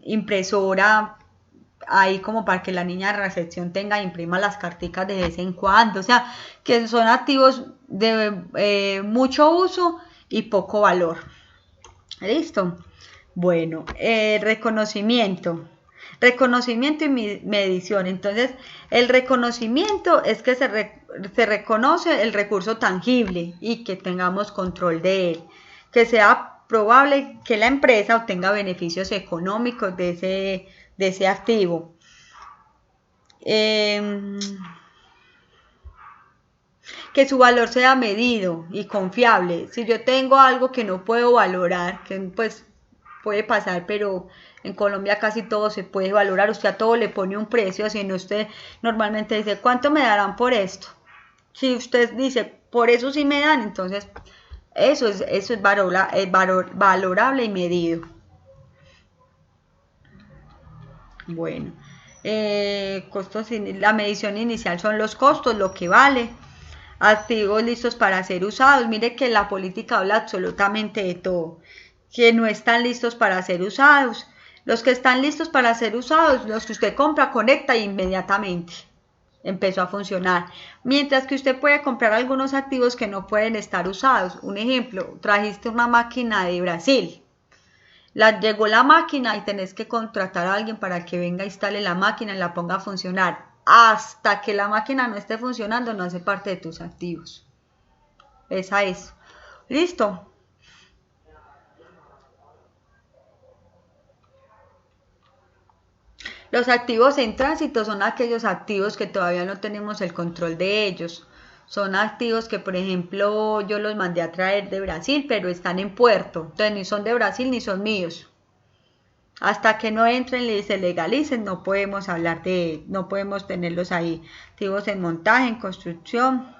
impresora ahí como para que la niña de recepción tenga, imprima las carticas de vez en cuando, o sea, que son activos de mucho uso y poco valor. ¿Listo? Bueno, reconocimiento y medición. Entonces, el reconocimiento es que se reconoce el recurso tangible y que tengamos control de él, que sea probable que la empresa obtenga beneficios económicos de ese activo. Que su valor sea medido y confiable. Si yo tengo algo que no puedo valorar, que pues puede pasar, pero en Colombia casi todo se puede valorar, usted a todo le pone un precio, así no usted normalmente dice, ¿cuánto me darán por esto? Si usted dice, por eso sí me dan, entonces eso es valorable y medido. Bueno, costos, la medición inicial son los costos, lo que vale. Activos listos para ser usados. Mire que la política habla absolutamente de todo, que no están listos para ser usados. Los que están listos para ser usados, los que usted compra, conecta e inmediatamente empezó a funcionar. Mientras que usted puede comprar algunos activos que no pueden estar usados. Un ejemplo, trajiste una máquina de Brasil. Llegó la máquina y tenés que contratar a alguien para que venga, instale la máquina y la ponga a funcionar. Hasta que la máquina no esté funcionando, no hace parte de tus activos. Esa es. ¿Listo? Los activos en tránsito son aquellos activos que todavía no tenemos el control de ellos. Son activos que, por ejemplo, yo los mandé a traer de Brasil, pero están en puerto. Entonces, ni son de Brasil ni son míos. Hasta que no entren y se legalicen, no podemos hablar no podemos tenerlos ahí. Activos en montaje, en construcción.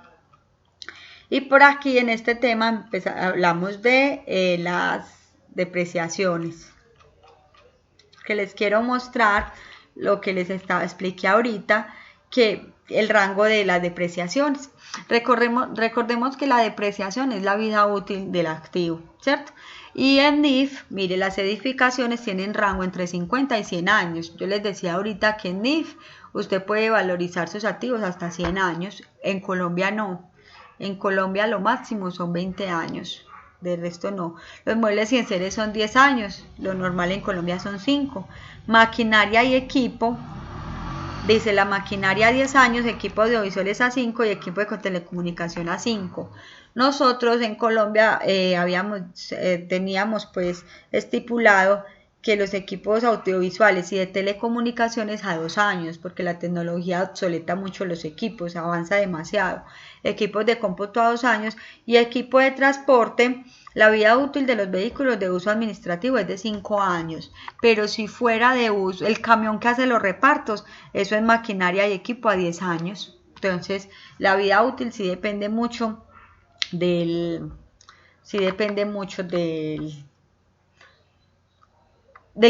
Y por aquí en este tema hablamos de las depreciaciones. Que les quiero mostrar lo que les expliqué ahorita, que el rango de las depreciaciones. Recordemos que la depreciación es la vida útil del activo, ¿cierto? Y en NIF, mire, las edificaciones tienen rango entre 50 y 100 años. Yo les decía ahorita que en NIF usted puede valorizar sus activos hasta 100 años. En Colombia no. En Colombia lo máximo son 20 años. De resto no. Los muebles y enseres son 10 años. Lo normal en Colombia son 5. Maquinaria y equipo. Dice la maquinaria a 10 años, equipo de audiovisuales a 5 y equipo de telecomunicación a 5. Nosotros en Colombia teníamos pues estipulado que los equipos audiovisuales y de telecomunicaciones a 2 años, porque la tecnología obsoleta mucho los equipos, avanza demasiado. Equipos de cómputo a 2 años y equipo de transporte, la vida útil de los vehículos de uso administrativo es de 5 años, pero si fuera de uso, el camión que hace los repartos, eso es maquinaria y equipo a 10 años. Entonces, la vida útil sí depende mucho del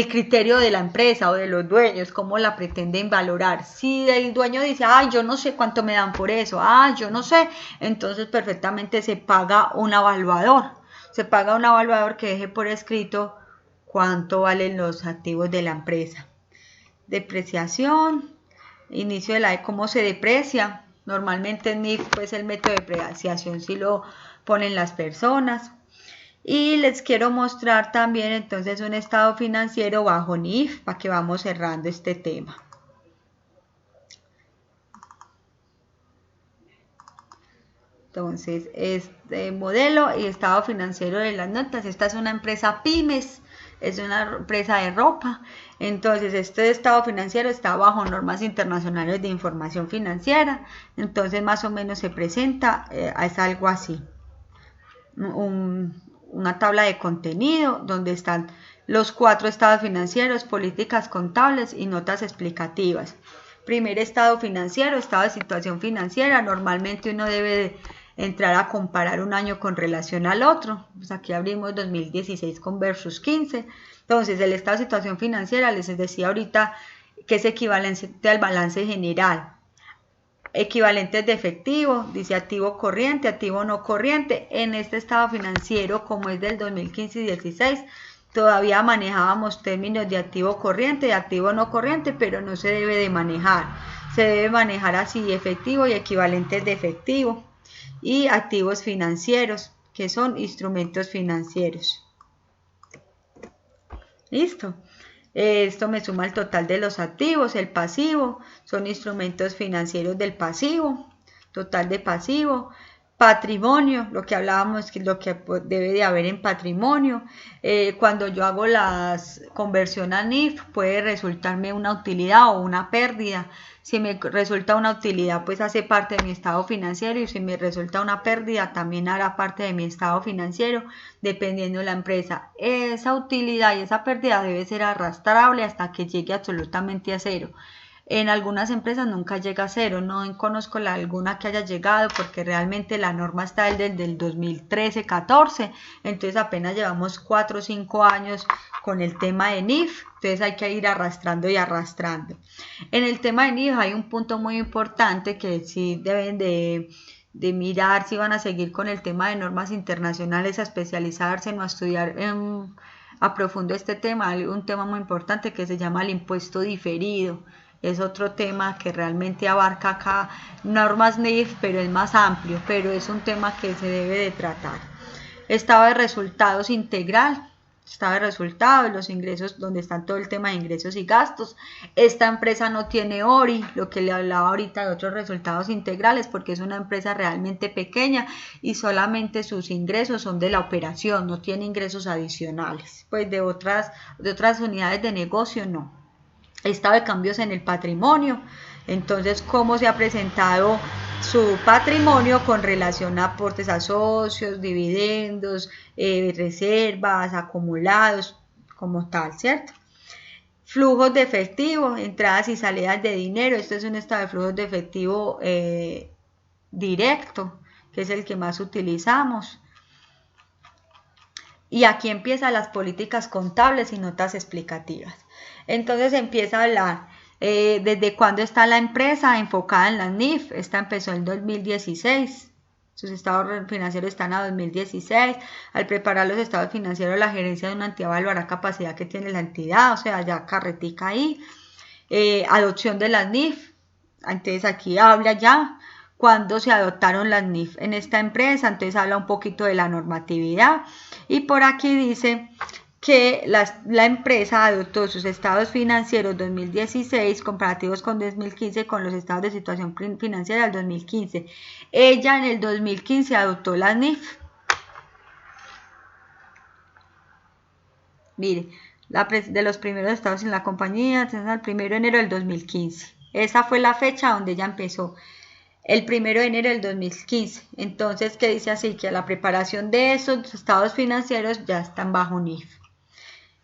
criterio de la empresa o de los dueños, cómo la pretenden valorar. Si el dueño dice, ay, yo no sé cuánto me dan por eso, yo no sé, entonces perfectamente se paga un evaluador. Se paga un evaluador que deje por escrito cuánto valen los activos de la empresa. Depreciación, inicio de cómo se deprecia. Normalmente en NIF, pues el método de depreciación sí lo ponen las personas. Y les quiero mostrar también entonces un estado financiero bajo NIF para que vamos cerrando este tema. Entonces, este modelo y estado financiero de las notas, esta es una empresa pymes, es una empresa de ropa. Entonces, este estado financiero está bajo normas internacionales de información financiera. Entonces, más o menos se presenta, es algo así. Una tabla de contenido donde están los 4 estados financieros, políticas contables y notas explicativas. Primer estado financiero, estado de situación financiera. Normalmente uno debe entrar a comparar un año con relación al otro. Pues aquí abrimos 2016 con versus 15. Entonces, el estado de situación financiera, les decía ahorita que es equivalente al balance general. Equivalentes de efectivo, dice activo corriente, activo no corriente. En este estado financiero, como es del 2015 y 16, todavía manejábamos términos de activo corriente y activo no corriente, pero no se debe de manejar. Se debe manejar así efectivo y equivalentes de efectivo. Y activos financieros, que son instrumentos financieros. ¿Listo? Esto me suma el total de los activos, el pasivo, son instrumentos financieros del pasivo, total de pasivo, patrimonio, lo que hablábamos, que lo que debe de haber en patrimonio. Cuando yo hago la conversión a NIF, puede resultarme una utilidad o una pérdida. Si me resulta una utilidad, pues hace parte de mi estado financiero, y si me resulta una pérdida, también hará parte de mi estado financiero, dependiendo de la empresa. Esa utilidad y esa pérdida debe ser arrastrable hasta que llegue absolutamente a cero. En algunas empresas nunca llega a cero, no conozco alguna que haya llegado porque realmente la norma está desde el 2013-14, entonces apenas llevamos 4 o 5 años con el tema de NIF, entonces hay que ir arrastrando y arrastrando. En el tema de NIF hay un punto muy importante que sí deben de mirar si van a seguir con el tema de normas internacionales, a especializarse o a estudiar a profundo este tema. Hay un tema muy importante que se llama el impuesto diferido. Es otro tema que realmente abarca acá normas NIF, pero es más amplio, pero es un tema que se debe de tratar. Estado de resultados integral, estado de resultados, los ingresos, donde están todo el tema de ingresos y gastos. Esta empresa no tiene ORI, lo que le hablaba ahorita de otros resultados integrales, porque es una empresa realmente pequeña y solamente sus ingresos son de la operación, no tiene ingresos adicionales, pues de otras unidades de negocio no. Estado de cambios en el patrimonio, entonces cómo se ha presentado su patrimonio con relación a aportes a socios, dividendos, reservas, acumulados, como tal, ¿cierto? Flujos de efectivo, entradas y salidas de dinero. Este es un estado de flujos de efectivo directo, que es el que más utilizamos. Y aquí empiezan las políticas contables y notas explicativas. Entonces empieza a hablar desde cuándo está la empresa enfocada en las NIF. Esta empezó en 2016. Sus estados financieros están a 2016. Al preparar los estados financieros, la gerencia de una entidad evaluará capacidad que tiene la entidad, o sea, ya carretica ahí. Adopción de las NIF. Entonces aquí habla ya cuando se adoptaron las NIF en esta empresa, entonces habla un poquito de la normatividad, y por aquí dice que la empresa adoptó sus estados financieros 2016 comparativos con 2015 con los estados de situación financiera del 2015. Ella en el 2015 adoptó las NIF. Mire, de los primeros estados en la compañía, el 1 de enero del 2015. Esa fue la fecha donde ella empezó. El 1 de enero del 2015. Entonces, ¿qué dice así? Que la preparación de esos estados financieros ya están bajo NIF.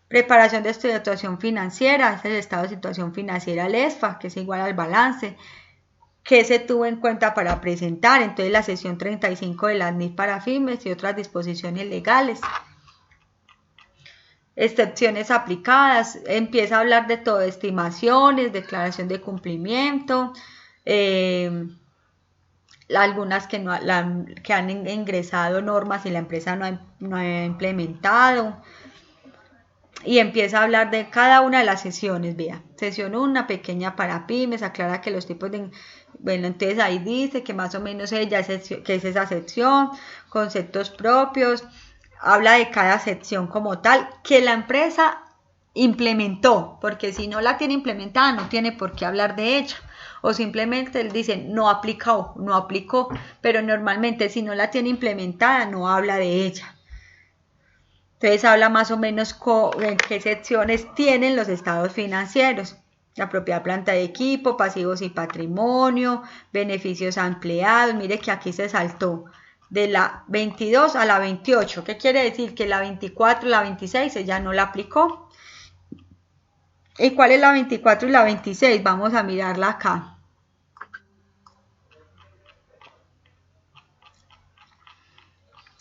Preparación de situación financiera, es el estado de situación financiera, el ESFA, que es igual al balance, que se tuvo en cuenta para presentar. Entonces, la sección 35 de las NIF para firmes y otras disposiciones legales. Excepciones aplicadas, empieza a hablar de todo, estimaciones, declaración de cumplimiento, algunas que han ingresado normas y la empresa no ha implementado, y empieza a hablar de cada una de las sesiones. Vea, sesión 1, pequeña para pymes, aclara que los tipos de... Bueno, entonces ahí dice que más o menos ella que es esa sección, conceptos propios, habla de cada sección como tal que la empresa implementó, porque si no la tiene implementada no tiene por qué hablar de ella, o simplemente él dice no aplicó, pero normalmente si no la tiene implementada no habla de ella. Entonces habla más o menos en qué secciones tienen los estados financieros. La propiedad, planta de equipo, pasivos y patrimonio, beneficios a empleados. Mire que aquí se saltó de la 22 a la 28. ¿Qué quiere decir? Que la 24 y la 26 ella no la aplicó. ¿Y cuál es la 24 y la 26? Vamos a mirarla acá.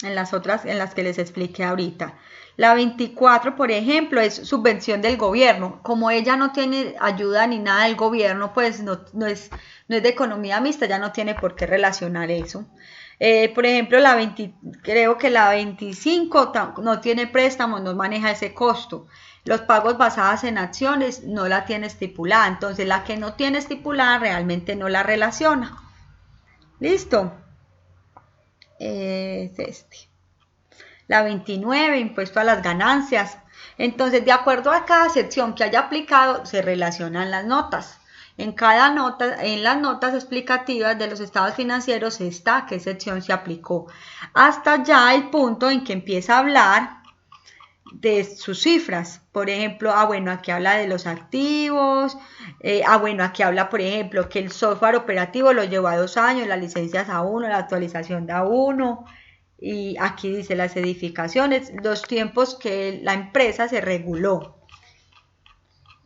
En las otras, en las que les expliqué ahorita. La 24, por ejemplo, es subvención del gobierno. Como ella no tiene ayuda ni nada del gobierno, pues no es de economía mixta, ya no tiene por qué relacionar eso. Por ejemplo, creo que la 25 no tiene préstamos, no maneja ese costo. Los pagos basados en acciones no la tiene estipulada. Entonces, la que no tiene estipulada realmente no la relaciona. ¿Listo? Es este. La 29, impuesto a las ganancias. Entonces, de acuerdo a cada sección que haya aplicado, se relacionan las notas. En cada nota, en las notas explicativas de los estados financieros está qué sección se aplicó. Hasta ya el punto en que empieza a hablar de sus cifras. Por ejemplo, bueno, aquí habla de los activos. Bueno, aquí habla, por ejemplo, que el software operativo lo llevó a 2 años, las licencias a 1, la actualización da 1. Y aquí dice las edificaciones, los tiempos que la empresa se reguló.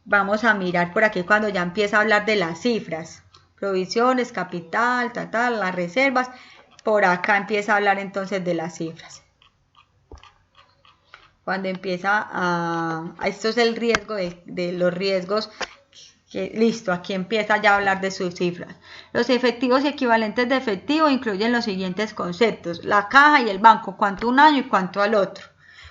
Vamos a mirar por aquí cuando ya empieza a hablar de las cifras. Provisiones, capital, las reservas. Por acá empieza a hablar entonces de las cifras. Cuando empieza esto es el riesgo de los riesgos. Listo, aquí empieza ya a hablar de sus cifras. Los efectivos y equivalentes de efectivo incluyen los siguientes conceptos: la caja y el banco, cuánto un año y cuánto al otro.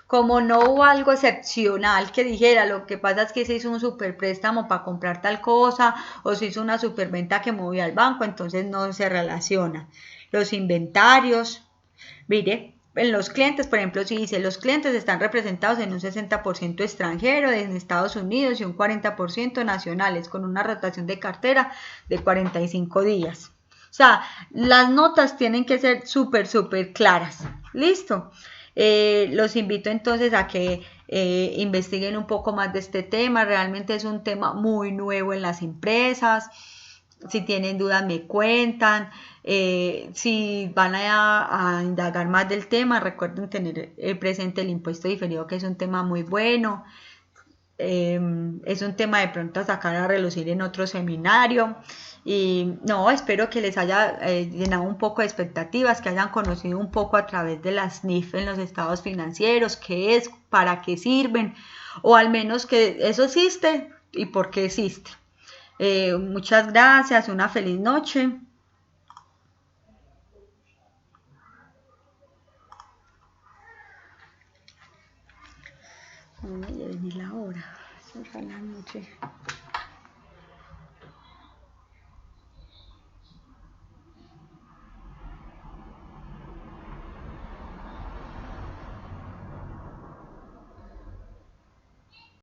Como no hubo algo excepcional que dijera, lo que pasa es que se hizo un super préstamo para comprar tal cosa o se hizo una superventa que movió al banco, entonces no se relaciona. Los inventarios, mire, en los clientes, por ejemplo, si dice los clientes están representados en un 60% extranjero en Estados Unidos y un 40% nacionales, con una rotación de cartera de 45 días. O sea, las notas tienen que ser súper claras. ¿Listo? Los invito entonces a que investiguen un poco más de este tema. Realmente es un tema muy nuevo en las empresas. Si tienen dudas me cuentan. Si van a indagar más del tema, recuerden tener presente el impuesto diferido, que es un tema muy bueno. Es un tema de pronto a sacar a relucir en otro seminario. Y no, espero que les haya llenado un poco de expectativas, que hayan conocido un poco a través de las NIF en los estados financieros, qué es, para qué sirven, o al menos que eso existe y por qué existe. Muchas gracias, una feliz noche. No me lleve ni la hora, se fue la noche.